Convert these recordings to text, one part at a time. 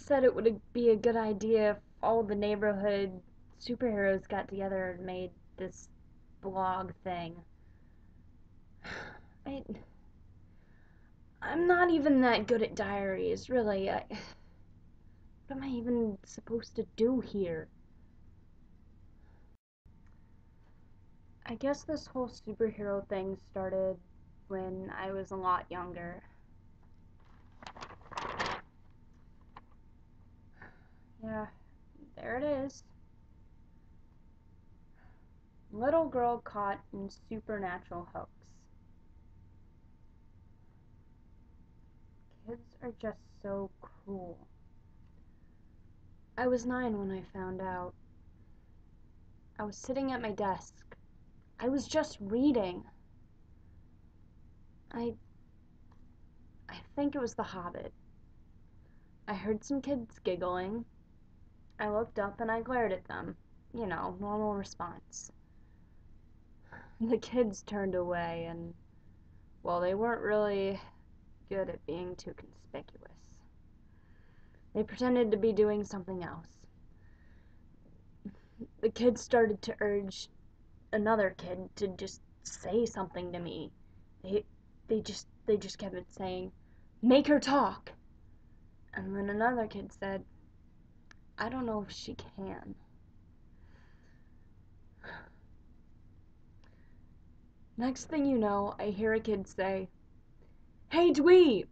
just said it would be a good idea if all the neighborhood superheroes got together and made this blog thing. I, I'm not even that good at diaries, really. What am I even supposed to do here? I guess this whole superhero thing started when I was a lot younger. Yeah, there it is. Little girl caught in supernatural hoax. Kids are just so cruel. I was 9 when I found out. I was sitting at my desk. I was just reading. I think it was The Hobbit. I heard some kids giggling. I looked up and I glared at them. You know, normal response. The kids turned away and, well, they weren't really good at being too conspicuous. They pretended to be doing something else. The kids started to urge another kid to just say something to me. They just kept saying, "Make her talk." And then another kid said, "I don't know if she can." Next thing you know, I hear a kid say, "Hey, dweeb!"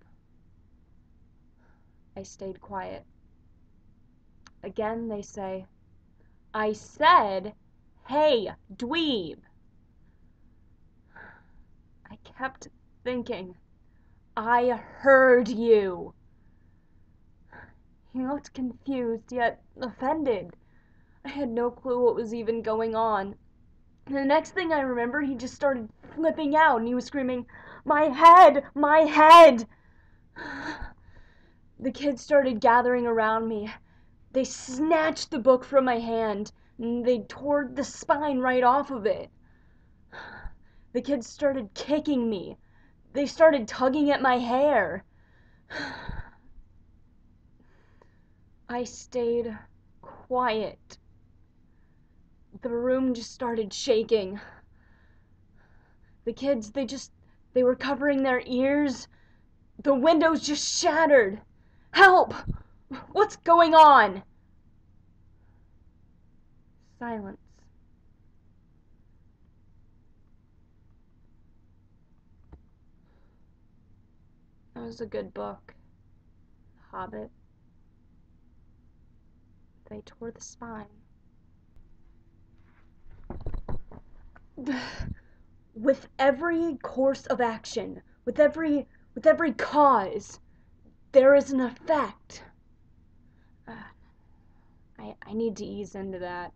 I stayed quiet. Again they say, "I said, hey, dweeb!" I kept thinking, I heard you. He looked confused, yet offended. I had no clue what was even going on. The next thing I remember, he just started flipping out, and he was screaming, "My head! My head!" The kids started gathering around me. They snatched the book from my hand, and they tore the spine right off of it. The kids started kicking me. They started tugging at my hair. I stayed quiet. The room just started shaking. The kids, they were covering their ears. The windows just shattered. Help! What's going on? Silence. That was a good book. The Hobbit. They tore the spine. With every course of action, with every cause, there is an effect. I need to ease into that.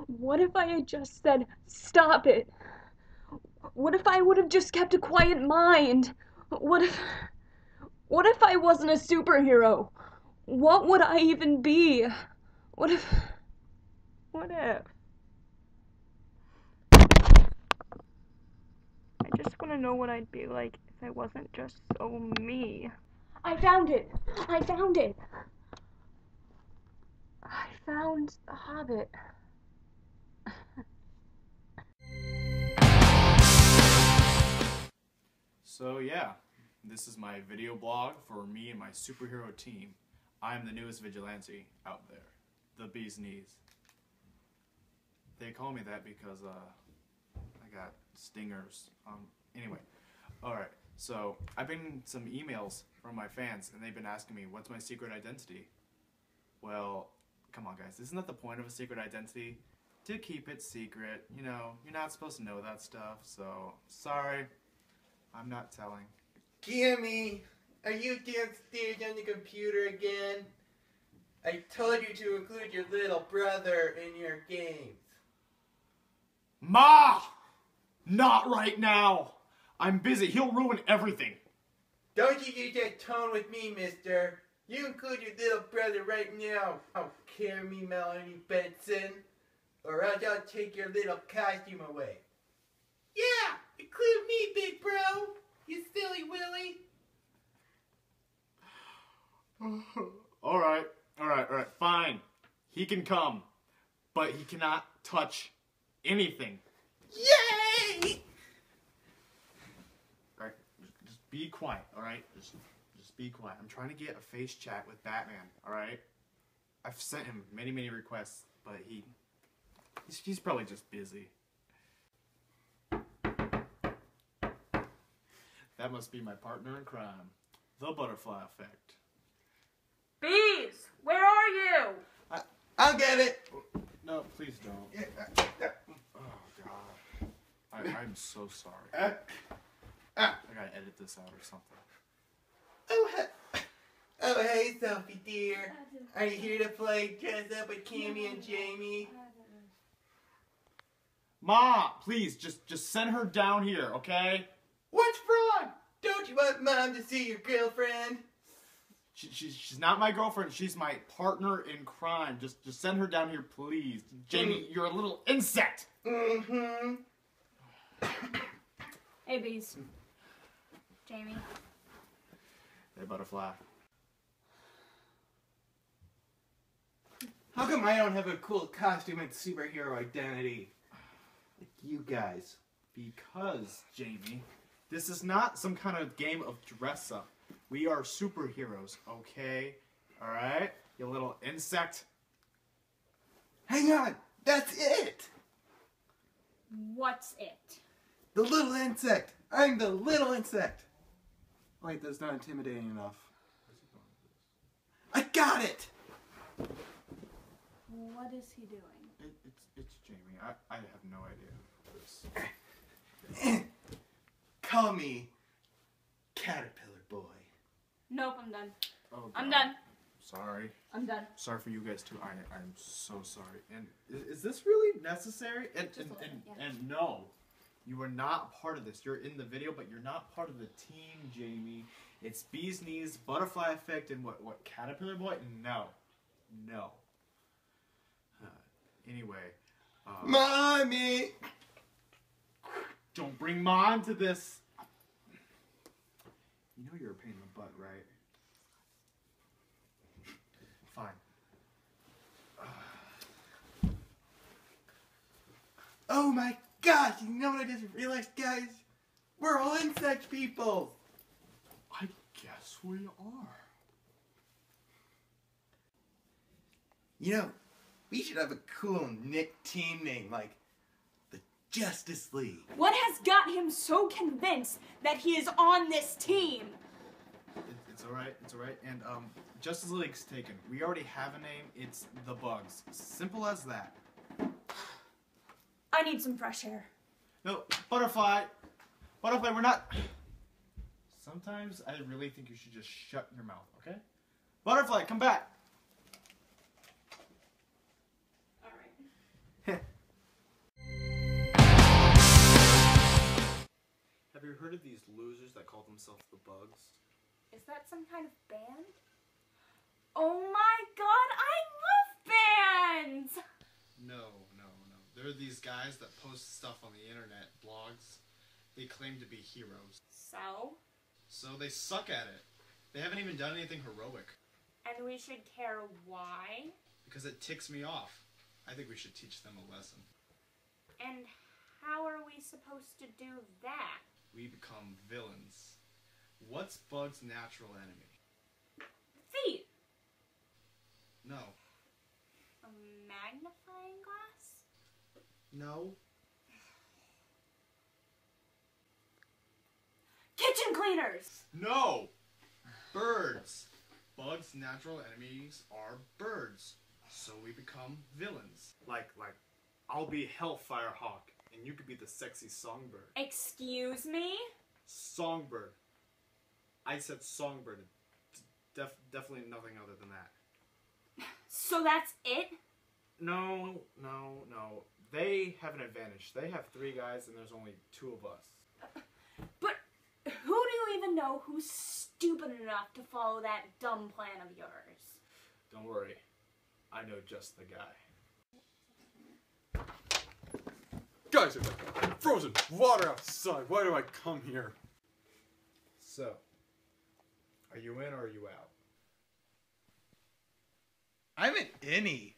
What if I had just said, "Stop it"? What if I would have just kept a quiet mind? What if I wasn't a superhero? What would I even be? What if... I just want to know what I'd be like if I wasn't just so me. I found it! I found it! I found The Hobbit. So yeah, this is my video blog for me and my superhero team. I'm the newest vigilante out there, the bee's knees. They call me that because I got stingers. Anyway, alright, so I've been some emails from my fans and they've been asking me, what's my secret identity? Well, come on guys, isn't that the point of a secret identity? To keep it secret, you know, you're not supposed to know that stuff, so sorry, I'm not telling. Gimme! Are you downstairs on the computer again? I told you to include your little brother in your games. Ma! Not right now! I'm busy, he'll ruin everything. Don't you use that tone with me, mister. You include your little brother right now. Oh, hear me, Melanie Benson. Or else I'll take your little costume away. Yeah! Include me, big bro! You silly Willy! He can come, but he cannot touch anything. Yay! Alright, just be quiet, alright? Just be quiet. I'm trying to get a face chat with Batman, alright? I've sent him many requests, but he's probably just busy. That must be my partner in crime, the butterfly effect. Bees, where are you? I'll get it. No, please don't. Oh God, I'm so sorry. I gotta edit this out or something. Oh, hey, Sophie dear. Are you here to play dress up with Cammy and Jamie? Ma, please, just send her down here, okay? What's wrong? Don't you want Mom to see your girlfriend? She's not my girlfriend. She's my partner in crime. Just send her down here, please. Jamie, you're a little insect. Mm-hmm. Hey, Bees. Jamie. Hey, butterfly. How come I don't have a cool costume and superhero identity? Like you guys. Because, Jamie, this is not some kind of game of dress-up. We are superheroes, okay? Alright? You little insect. Hang on! That's it! What's it? The little insect! I'm the little insect! Wait, that's not intimidating enough. I got it! What is he doing? It's Jamie. I have no idea. Call me Caterpillar Boy. Nope, I'm done. Oh, I'm God. done. Sorry. I'm done. Sorry for you guys too. I'm so sorry. And is this really necessary? And no, you are not part of this. You're in the video, but you're not part of the team, Jamie. It's Bee's Knees, Butterfly Effect, and what Caterpillar Boy? No. Anyway. Mommy! Don't bring Ma into this. You know you're a pain in the butt, right? Fine. Oh my gosh, you know what I just realized, guys? We're all insect people! I guess we are. You know, we should have a cool Nick team name like the Justice League. What has got him so convinced that he is on this team? It's alright, and Justice League's taken. We already have a name, it's the Bugs. Simple as that. I need some fresh air. No, Butterfly, we're not... Sometimes I really think you should just shut your mouth, okay? Butterfly, come back! Alright. Have you heard of these losers that call themselves the Bugs? Is that some kind of band? Oh my god, I love bands! No. They're these guys that post stuff on the internet, blogs. They claim to be heroes. So they suck at it. They haven't even done anything heroic. And we should care why? Because it ticks me off. I think we should teach them a lesson. And how are we supposed to do that? We become villains. What's Bug's natural enemy? Feet! No. A magnifying glass? No. Kitchen cleaners! No! Birds. Bug's natural enemies are birds. So we become villains. Like, I'll be Hellfire Hawk, and you could be the sexy Songbird. Excuse me? Songbird. I said Songbird. Definitely nothing other than that. So that's it? No. They have an advantage. They have 3 guys and there's only 2 of us. But who do you even know who's stupid enough to follow that dumb plan of yours? Don't worry. I know just the guy. Guys, there's like frozen water outside. Why do I come here? So, are you in or are you out? I'm an innie.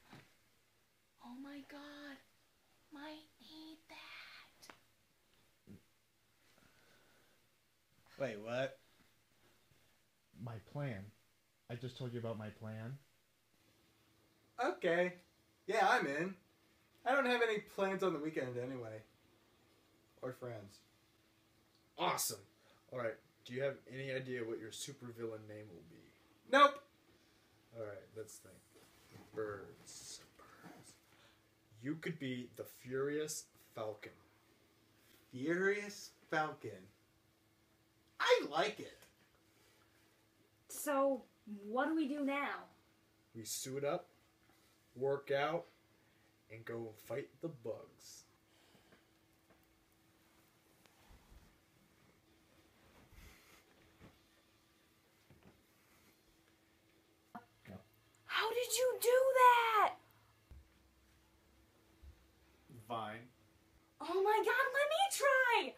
Oh my god. Might need that. Wait, what? My plan. I just told you about my plan. Okay. Yeah, I'm in. I don't have any plans on the weekend anyway. Or friends. Awesome. Alright, do you have any idea what your supervillain name will be? Nope. Alright, let's think. Birds. You could be the Furious Falcon. Furious Falcon. I like it. So, what do we do now? We suit up, work out, and go fight the bugs. How did you do that? Vine. Oh my god, let me try!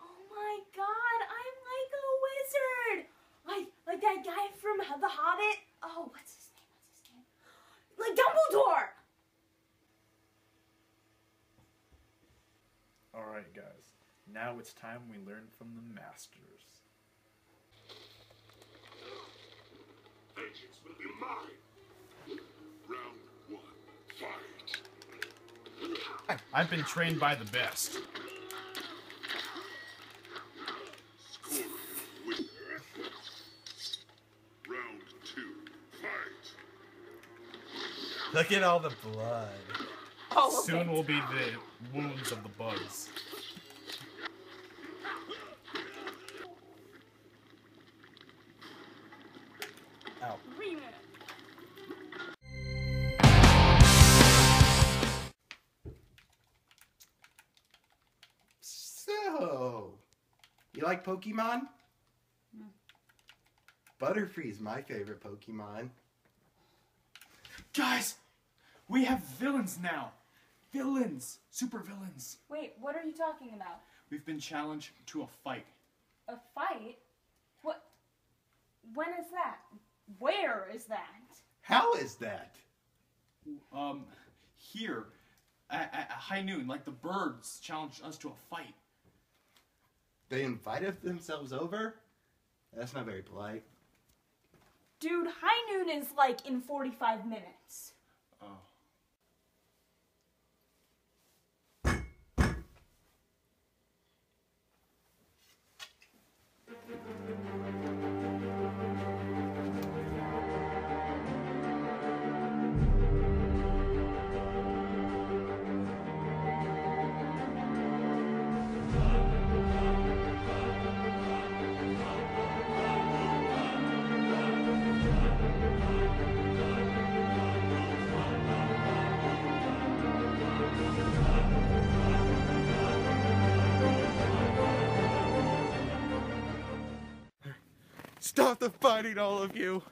Oh my god, I'm like a wizard! Like that guy from The Hobbit? Oh, what's his name? Like Dumbledore! Alright, guys. Now it's time we learn from the masters. Vengeance will be mine. Round one, fight. I've been trained by the best. Scoring winner. Round two, fight. Look at all the blood. Oh, okay. Soon will be the wounds of the bugs. Ow. So, you like Pokemon? Butterfree's my favorite Pokemon. Guys, we have villains now. Villains, super villains. Wait, what are you talking about? We've been challenged to a fight. A fight? What? When is that? Where is that? How is that? Here, at high noon, like the birds challenged us to a fight. They invited themselves over? That's not very polite. Dude, high noon is like in 45 minutes. Oh. Stop the fighting, all of you.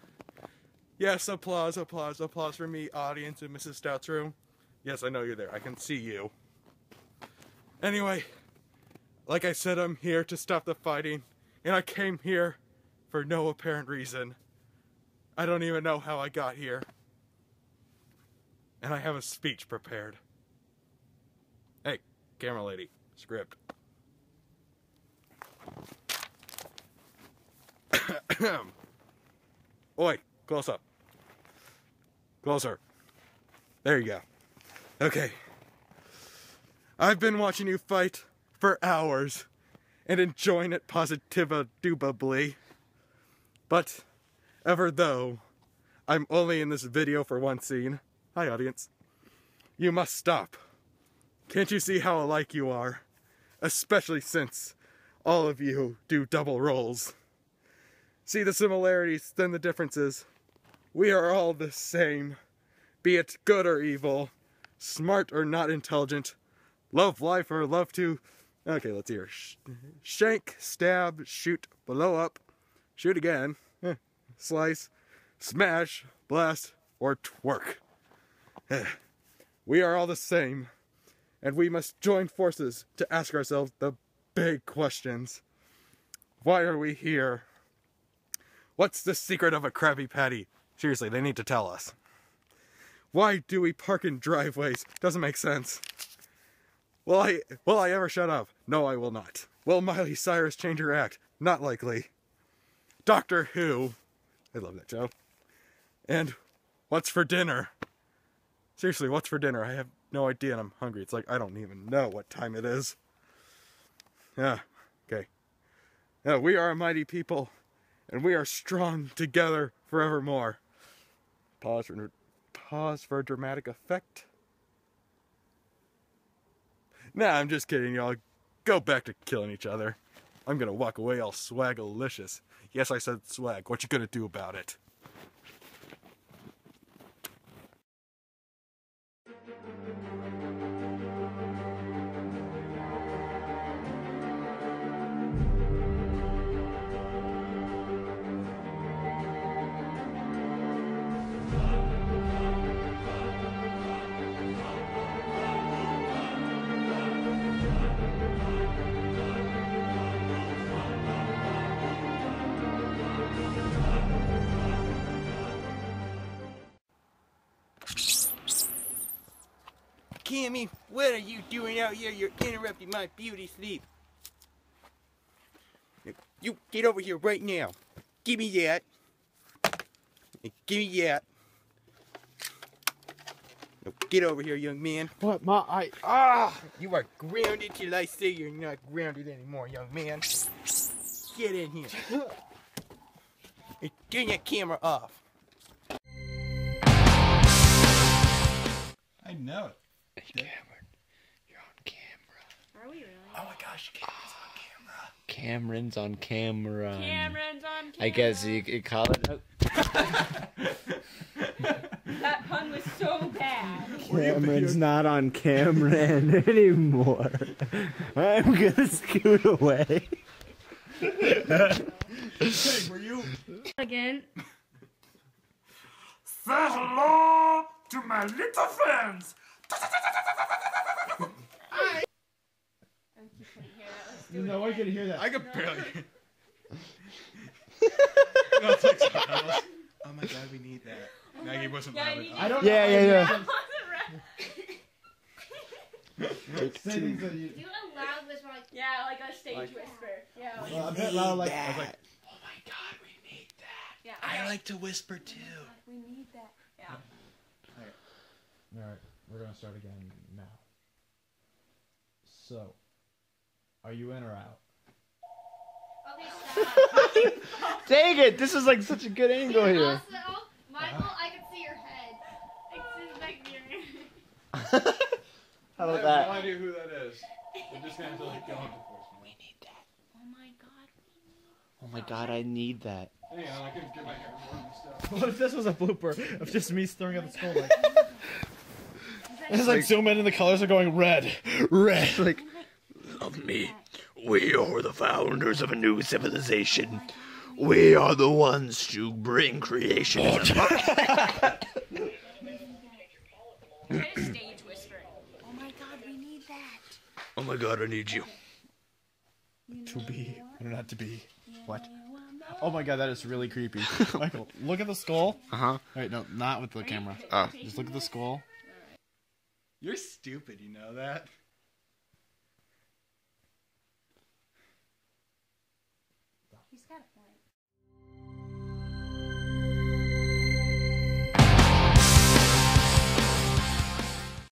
Yes, applause, applause, applause for me, audience in Mrs. Stout's room. Yes, I know you're there. I can see you. Anyway, like I said, I'm here to stop the fighting, and I came here for no apparent reason. I don't even know how I got here. And I have a speech prepared. Hey, camera lady, script. Oi, close up. Closer. There you go. Okay. I've been watching you fight for hours and enjoying it positively. But, ever though I'm only in this video for one scene, hi audience, you must stop. Can't you see how alike you are? Especially since all of you do double roles. See the similarities, then the differences. We are all the same. Be it good or evil, smart or not intelligent, love life or love to... Okay, let's hear. Shank, stab, shoot, blow up, shoot again, slice, smash, blast, or twerk. We are all the same, and we must join forces to ask ourselves the big questions. Why are we here? What's the secret of a Krabby Patty? Seriously, they need to tell us. Why do we park in driveways? Doesn't make sense. Will I ever shut up? No, I will not. Will Miley Cyrus change her act? Not likely. Doctor Who. I love that show. And what's for dinner? Seriously, what's for dinner? I have no idea and I'm hungry. It's like I don't even know what time it is. Yeah, okay. Yeah, we are a mighty people, and we are strong together forevermore. Pause for a dramatic effect. Nah, I'm just kidding, y'all. Go back to killing each other. I'm gonna walk away all swagalicious. Yes, I said swag. What you gonna do about it? Cammy, what are you doing out here? You're interrupting my beauty sleep. You get over here right now. Give me that. Give me that. Now get over here, young man. What, Ma? You are grounded till I say you're not grounded anymore, young man. Get in here. Hey, turn that camera off. I know it. Hey, Cameron, you're on camera. Are we really? Oh my gosh, Cameron's on camera. Cameron's on camera. I guess you could call it. That pun was so bad. Cameron's not on Cameron anymore. I'm gonna scoot away. Hey, were you? Again. Say hello to my little friends. No, I can hear that. I could barely. No, it's like something else. Oh my god, we need that. Maggie wasn't loud enough. I don't. Yeah. Do a loud whisper like Yeah, like a stage whisper. Yeah. Well, a bit loud, like. I was like, oh my god, we need that. Yeah. I like to whisper too. We need that. Yeah. Alright, we're gonna start again now. So, are you in or out? okay, stop. Dang it! This is like such a good angle here. Also, Michael, I can see your head. It's just like your How I about have that? no idea who that is. I'm just gonna have to like go on We need that. Oh my god. Oh my god, I need that. Hang on, I can get my hair warm and stuff. What if this was a blooper of just me staring at the skull like... It's like zoom in and the colors are going red. Red. Like... Love me. We are the founders of a new civilization. We are the ones to bring creation. Try to stage whisper. Oh my god, we need that. Oh my god, I need you. To be or not to be. What? Oh my god, that is really creepy. Michael, look at the skull. Uh-huh. Wait, no, not with the camera. Oh. Just look at the skull. You're stupid, you know that?